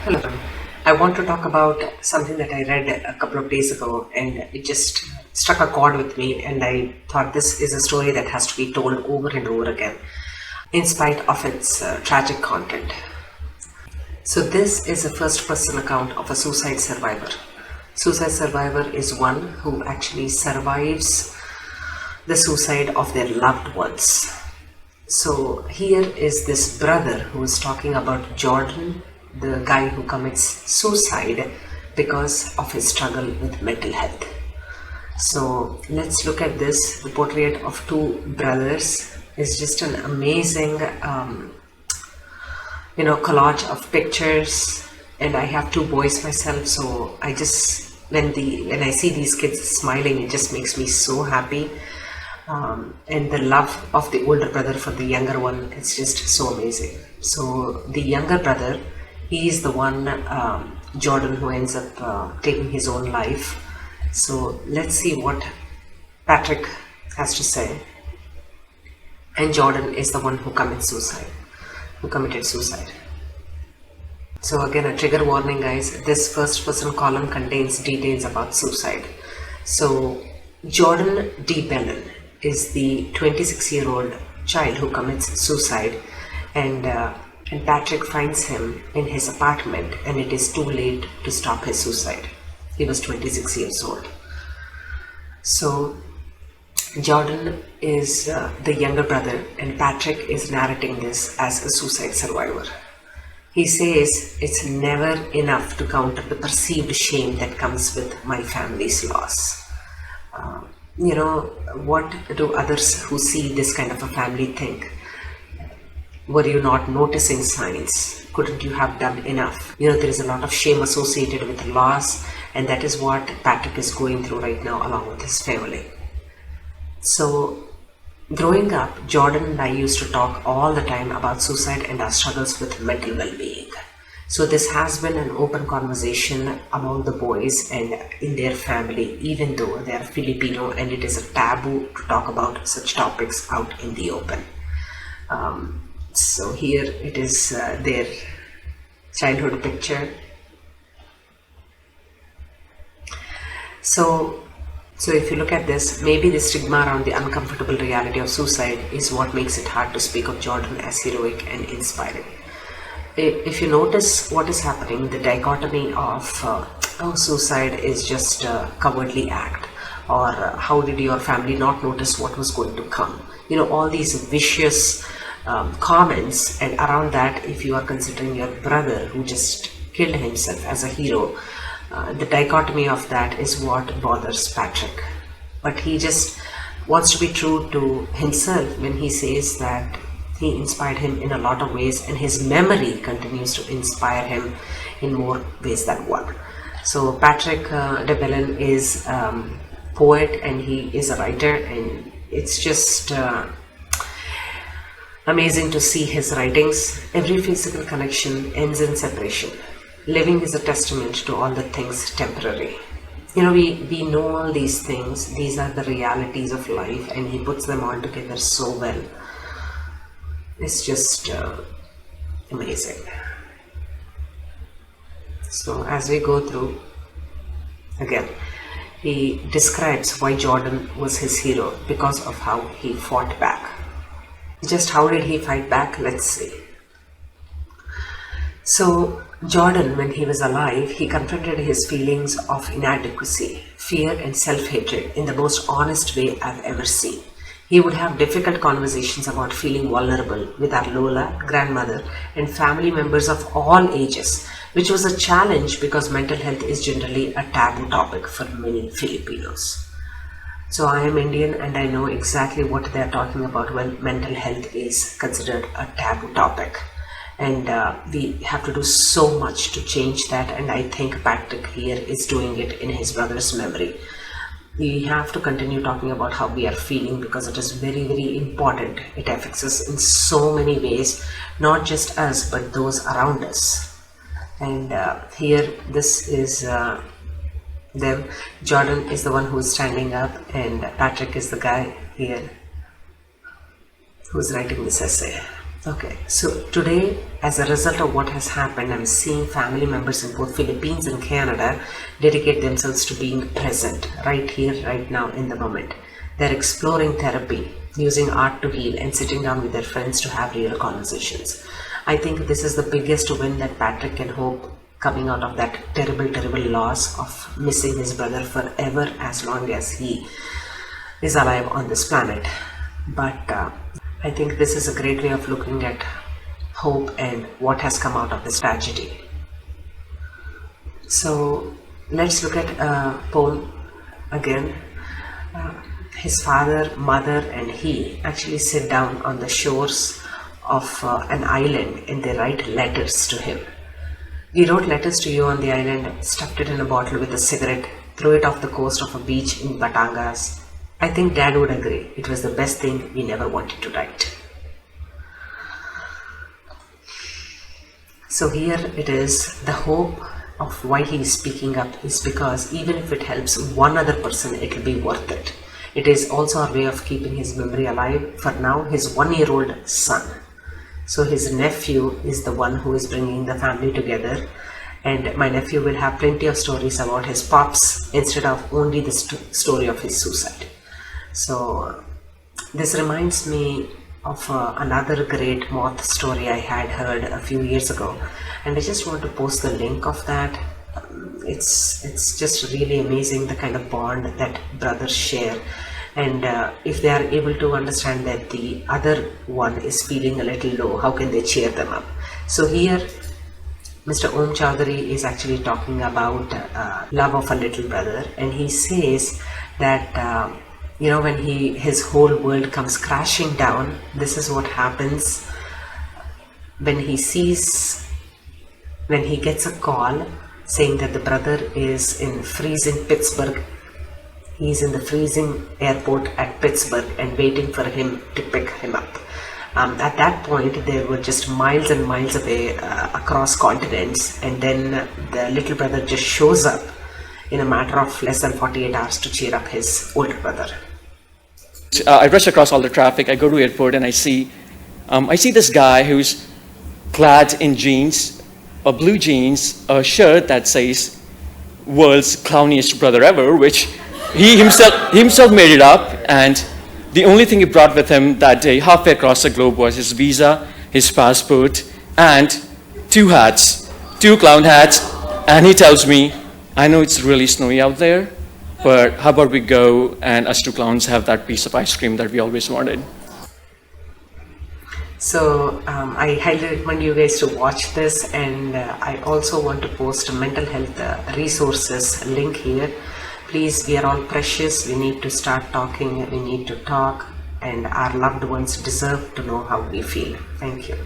Hello. I want to talk about something that I read a couple of days ago and it just struck a chord with me, and I thought this is a story that has to be told over and over again in spite of its tragic content. So this is a first person account of a suicide survivor. Suicide survivor is one who actually survives the suicide of their loved ones. So here is this brother who is talking about Jordan, the guy who commits suicide because of his struggle with mental health. So let's look at this. The portrait of two brothers is just an amazing collage of pictures, and I have two boys myself, so I just when I see these kids smiling, it just makes me so happy. And the love of the older brother for the younger one, it's just so amazing. So the younger brother, he is the one, Jordan, who ends up taking his own life. So let's see what Patrick has to say. And Jordan is the one who committed suicide. So again, a trigger warning, guys. This first person column contains details about suicide. So Jordan D. Bellin is the 26-year-old child who commits suicide, and Patrick finds him in his apartment, and it is too late to stop his suicide. He was 26 years old. So Jordan is the younger brother, and Patrick is narrating this as a suicide survivor. He says it's never enough to counter the perceived shame that comes with my family's loss. What do others who see this kind of a family think? Were you not noticing signs? Couldn't you have done enough? There is a lot of shame associated with loss, and that is what Patrick is going through right now along with his family. So growing up, Jordan and I used to talk all the time about suicide and our struggles with mental well-being. So this has been an open conversation among the boys and in their family, even though they are Filipino and it is a taboo to talk about such topics out in the open. So here it is their childhood picture. So if you look at this, maybe the stigma around the uncomfortable reality of suicide is what makes it hard to speak of Jordan as heroic and inspiring. If you notice what is happening, the dichotomy of suicide is just a cowardly act, or how did your family not notice what was going to come? All these vicious comments, and around that, if you are considering your brother who just killed himself as a hero, the dichotomy of that is what bothers Patrick. But he just wants to be true to himself when he says that he inspired him in a lot of ways, and his memory continues to inspire him in more ways than one. So Patrick de Bellin is poet, and he is a writer, and it's just amazing to see his writings. Every physical connection ends in separation. Living is a testament to all the things temporary. We know all these things. These are the realities of life, and he puts them all together so well. It's just amazing. So as we go through, again, he describes why Jordan was his hero because of how he fought back. Just how did he fight back? Let's see. So Jordan, when he was alive, he confronted his feelings of inadequacy, fear and self-hatred in the most honest way I've ever seen. He would have difficult conversations about feeling vulnerable with our Lola, grandmother, and family members of all ages, which was a challenge because mental health is generally a taboo topic for many Filipinos. So I am Indian, and I know exactly what they are talking about when mental health is considered a taboo topic. And we have to do so much to change that, and I think Patrick here is doing it in his brother's memory. We have to continue talking about how we are feeling because it is very, very important. It affects us in so many ways, not just us, but those around us. And here, this is them. Jordan is the one who is standing up, and Patrick is the guy here who is writing this essay. Okay, so today, as a result of what has happened, I'm seeing family members in both Philippines and Canada dedicate themselves to being present right here, right now, in the moment. They're exploring therapy, using art to heal, and sitting down with their friends to have real conversations. I think this is the biggest win that Patrick can hope coming out of that terrible, terrible loss of missing his brother forever as long as he is alive on this planet. But I think this is a great way of looking at hope and what has come out of this tragedy. So let's look at a poem again. His father, mother, and he actually sit down on the shores of an island and they write letters to him. We wrote letters to you on the island, stuffed it in a bottle with a cigarette, threw it off the coast of a beach in Batangas. I think Dad would agree. It was the best thing we never wanted to write. So here it is. The hope of why he is speaking up is because even if it helps one other person, it will be worth it. It is also a way of keeping his memory alive. For now, his 1-year-old son. So his nephew is the one who is bringing the family together. And my nephew will have plenty of stories about his pops instead of only the story of his suicide. So this reminds me of another great moth story I had heard a few years ago, and I just want to post the link of that. It's just really amazing the kind of bond that brothers share, and if they are able to understand that the other one is feeling a little low, how can they cheer them up? So here Mr. Om Chowdhury is actually talking about love of a little brother, and he says that when his whole world comes crashing down, this is what happens when he gets a call saying that the brother is in freezing Pittsburgh. He's in the freezing airport at Pittsburgh and waiting for him to pick him up. At that point, they were just miles and miles away across continents, and then the little brother just shows up in a matter of less than 48 hours to cheer up his older brother. I rush across all the traffic. I go to the airport and I see this guy who's clad in jeans, a blue jeans, a shirt that says "World's Clowniest Brother Ever," which he himself made it up. And the only thing he brought with him that day, halfway across the globe, was his visa, his passport, and 2 hats, 2 clown hats. And he tells me, "I know it's really snowy out there, but how about we go and us 2 clowns have that piece of ice cream that we always wanted." So I highly recommend you guys to watch this, and I also want to post a mental health resources link here. Please, we are all precious. We need to start talking. We need to talk, and our loved ones deserve to know how we feel. Thank you.